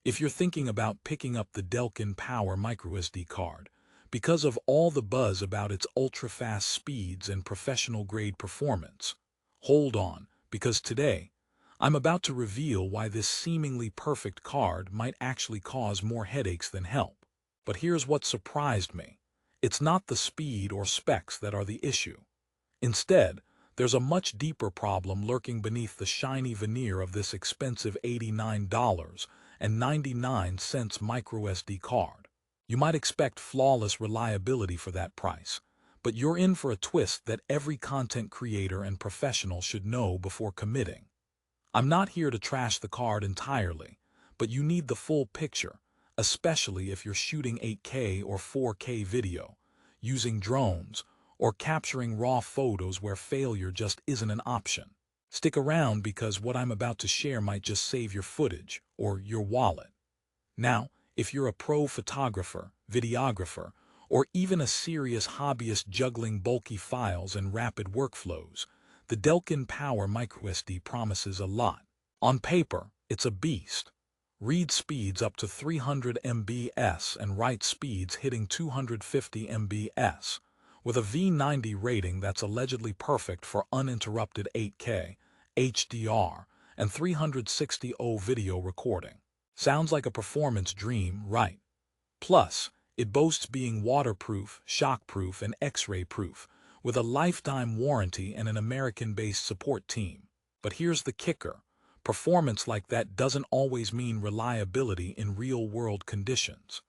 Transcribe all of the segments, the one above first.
if you're thinking about picking up the Delkin Power microSD card, because of all the buzz about its ultra-fast speeds and professional-grade performance. Hold on, because today, I'm about to reveal why this seemingly perfect card might actually cause more headaches than help. But here's what surprised me. It's not the speed or specs that are the issue. Instead, there's a much deeper problem lurking beneath the shiny veneer of this expensive $89.99 microSD card. You might expect flawless reliability for that price, but you're in for a twist that every content creator and professional should know before committing. I'm not here to trash the card entirely, but you need the full picture, especially if you're shooting 8K or 4K video, using drones, or capturing raw photos where failure just isn't an option. Stick around because what I'm about to share might just save your footage or your wallet. Now, if you're a pro photographer, videographer, or even a serious hobbyist juggling bulky files and rapid workflows, the Delkin Power microSD promises a lot. On paper, it's a beast. Read speeds up to 300 MBs and write speeds hitting 250 MBs, with a V90 rating that's allegedly perfect for uninterrupted 8K, HDR, and 360O video recording. Sounds like a performance dream, right? Plus, it boasts being waterproof, shockproof, and X-ray proof, with a lifetime warranty and an American-based support team. But here's the kicker. Performance like that doesn't always mean reliability in real-world conditions.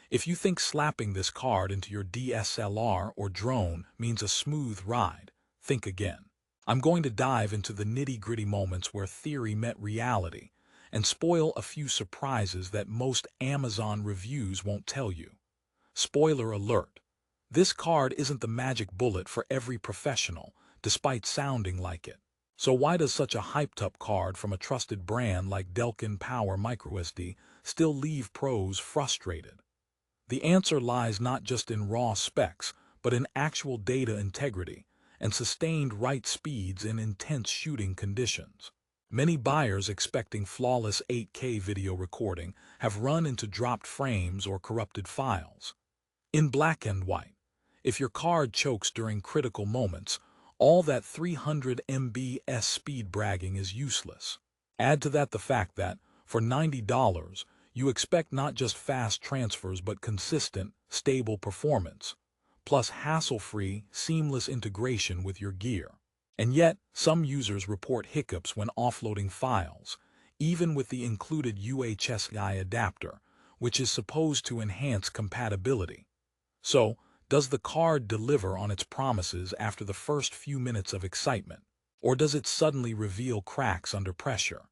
If you think slapping this card into your DSLR or drone means a smooth ride, think again. I'm going to dive into the nitty-gritty moments where theory met reality and spoil a few surprises that most Amazon reviews won't tell you. Spoiler alert. This card isn't the magic bullet for every professional, despite sounding like it. So why does such a hyped-up card from a trusted brand like Delkin Power microSD still leave pros frustrated? The answer lies not just in raw specs, but in actual data integrity and sustained write speeds in intense shooting conditions. Many buyers expecting flawless 8K video recording have run into dropped frames or corrupted files. In black and white, if your card chokes during critical moments, all that 300 MBs speed bragging is useless. Add to that the fact that, for $90, you expect not just fast transfers but consistent, stable performance, plus hassle-free, seamless integration with your gear. And yet, some users report hiccups when offloading files, even with the included UHSI adapter, which is supposed to enhance compatibility. So, does the card deliver on its promises after the first few minutes of excitement? Or does it suddenly reveal cracks under pressure?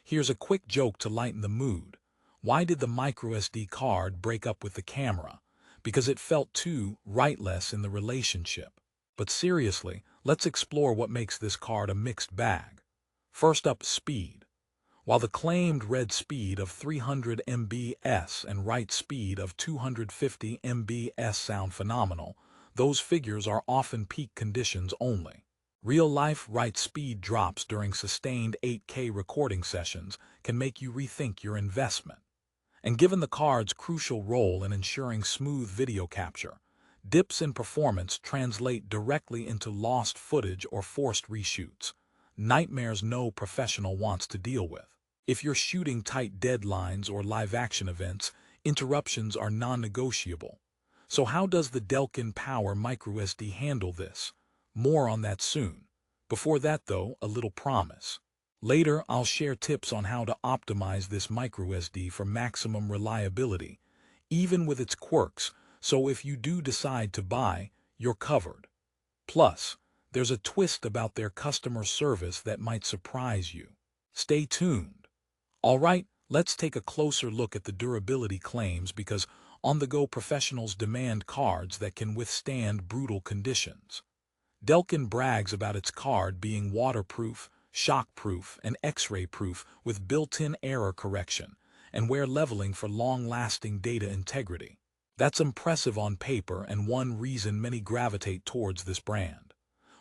Here's a quick joke to lighten the mood. Why did the microSD card break up with the camera? Because it felt too rightless in the relationship. But seriously, let's explore what makes this card a mixed bag. First up, speed. While the claimed read speed of 300 MBs and write speed of 250 MBs sound phenomenal, those figures are often peak conditions only. Real-life write speed drops during sustained 8K recording sessions can make you rethink your investment. And given the card's crucial role in ensuring smooth video capture, dips in performance translate directly into lost footage or forced reshoots, nightmares no professional wants to deal with. If you're shooting tight deadlines or live-action events, interruptions are non-negotiable. So how does the Delkin Power microSD handle this? More on that soon. Before that, though, a little promise. Later, I'll share tips on how to optimize this microSD for maximum reliability, even with its quirks, so if you do decide to buy, you're covered. Plus, there's a twist about their customer service that might surprise you. Stay tuned. Alright, let's take a closer look at the durability claims because on-the-go professionals demand cards that can withstand brutal conditions. Delkin brags about its card being waterproof, shockproof, and X-ray proof with built-in error correction and wear leveling for long-lasting data integrity. That's impressive on paper and one reason many gravitate towards this brand.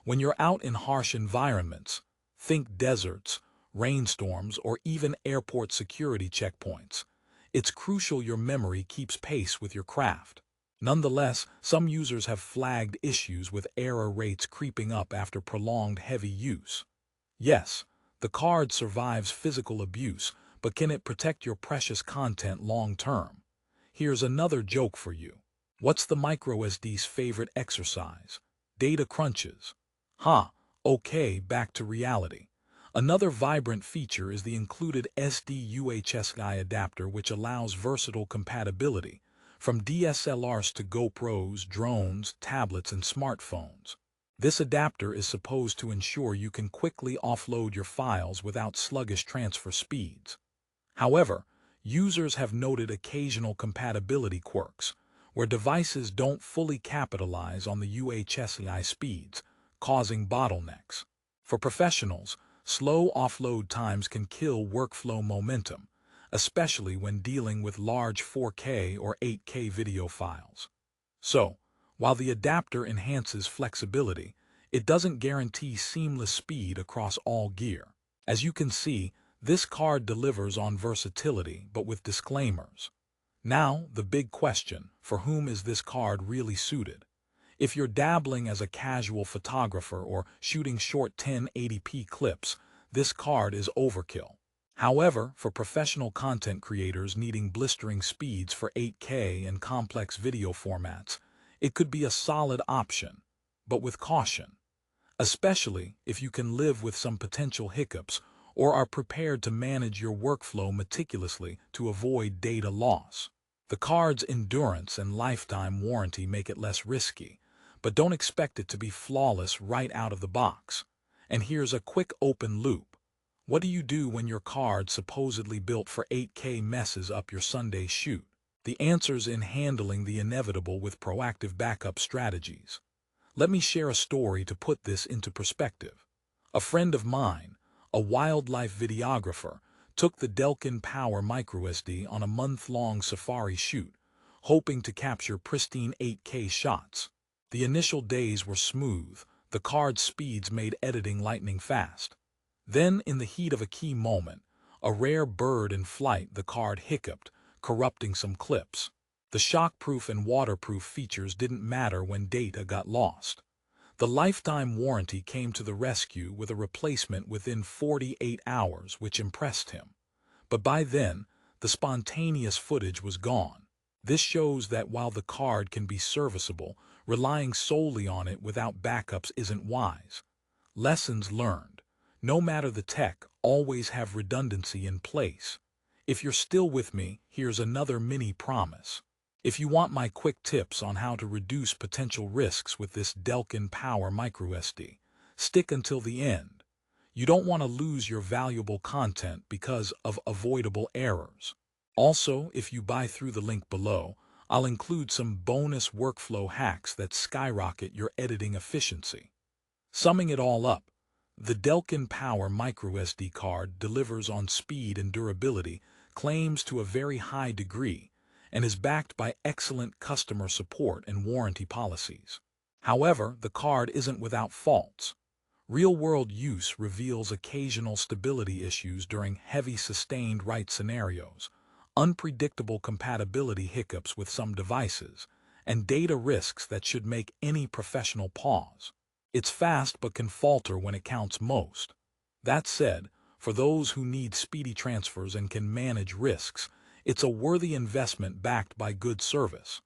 When you're out in harsh environments, think deserts, rainstorms, or even airport security checkpoints, It's crucial your memory keeps pace with your craft. Nonetheless, some users have flagged issues with error rates creeping up after prolonged heavy use. Yes, the card survives physical abuse, but can it protect your precious content long term? Here's another joke for you. What's the microSD's favorite exercise? Data crunches. Okay, back to reality. Another vibrant feature is the included SD-UHSI adapter, which allows versatile compatibility, from DSLRs to GoPros, drones, tablets, and smartphones. This adapter is supposed to ensure you can quickly offload your files without sluggish transfer speeds. However, users have noted occasional compatibility quirks, where devices don't fully capitalize on the UHSI speeds, causing bottlenecks. For professionals, slow offload times can kill workflow momentum, especially when dealing with large 4K or 8K video files. So, while the adapter enhances flexibility, it doesn't guarantee seamless speed across all gear. As you can see, this card delivers on versatility, but with disclaimers. Now, the big question: for whom is this card really suited? If you're dabbling as a casual photographer or shooting short 1080p clips, this card is overkill. However, for professional content creators needing blistering speeds for 8K and complex video formats, it could be a solid option, but with caution, especially if you can live with some potential hiccups or are prepared to manage your workflow meticulously to avoid data loss. The card's endurance and lifetime warranty make it less risky, but don't expect it to be flawless right out of the box. And here's a quick open loop. What do you do when your card, supposedly built for 8K, messes up your Sunday shoot? The answer's in handling the inevitable with proactive backup strategies. Let me share a story to put this into perspective. A friend of mine, a wildlife videographer, took the Delkin Power microSD on a month-long safari shoot, hoping to capture pristine 8K shots. The initial days were smooth, the card's speeds made editing lightning fast. Then, in the heat of a key moment, a rare bird in flight, the card hiccuped, corrupting some clips. The shockproof and waterproof features didn't matter when data got lost. The lifetime warranty came to the rescue with a replacement within 48 hours, which impressed him. But by then, the spontaneous footage was gone. This shows that while the card can be serviceable, relying solely on it without backups isn't wise. Lessons learned. No matter the tech, always have redundancy in place. If you're still with me, here's another mini promise. If you want my quick tips on how to reduce potential risks with this Delkin Power microSD, stick until the end. You don't want to lose your valuable content because of avoidable errors. Also, if you buy through the link below, I'll include some bonus workflow hacks that skyrocket your editing efficiency. Summing it all up, the Delkin Power microSD card delivers on speed and durability claims to a very high degree, and is backed by excellent customer support and warranty policies. However, the card isn't without faults. Real-world use reveals occasional stability issues during heavy sustained write scenarios, unpredictable compatibility hiccups with some devices, and data risks that should make any professional pause. It's fast but can falter when it counts most. That said, for those who need speedy transfers and can manage risks, it's a worthy investment backed by good service.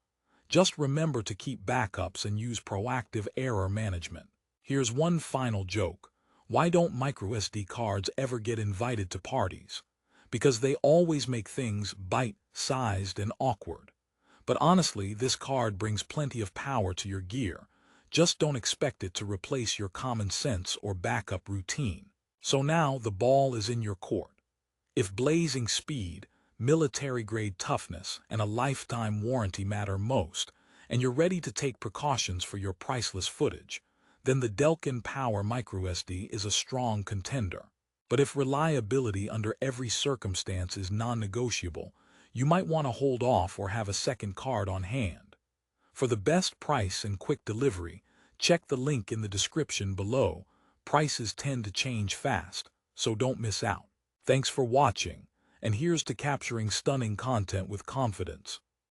Just remember to keep backups and use proactive error management. Here's one final joke. Why don't microSD cards ever get invited to parties? Because they always make things bite-sized and awkward. But honestly, this card brings plenty of power to your gear. Just don't expect it to replace your common sense or backup routine. So now the ball is in your court. If blazing speed, military-grade toughness, and a lifetime warranty matter most, and you're ready to take precautions for your priceless footage, then the Delkin Power microSD is a strong contender. But if reliability under every circumstance is non-negotiable, you might want to hold off or have a second card on hand. For the best price and quick delivery, check the link in the description below. Prices tend to change fast, so don't miss out. Thanks for watching, And here's to capturing stunning content with confidence.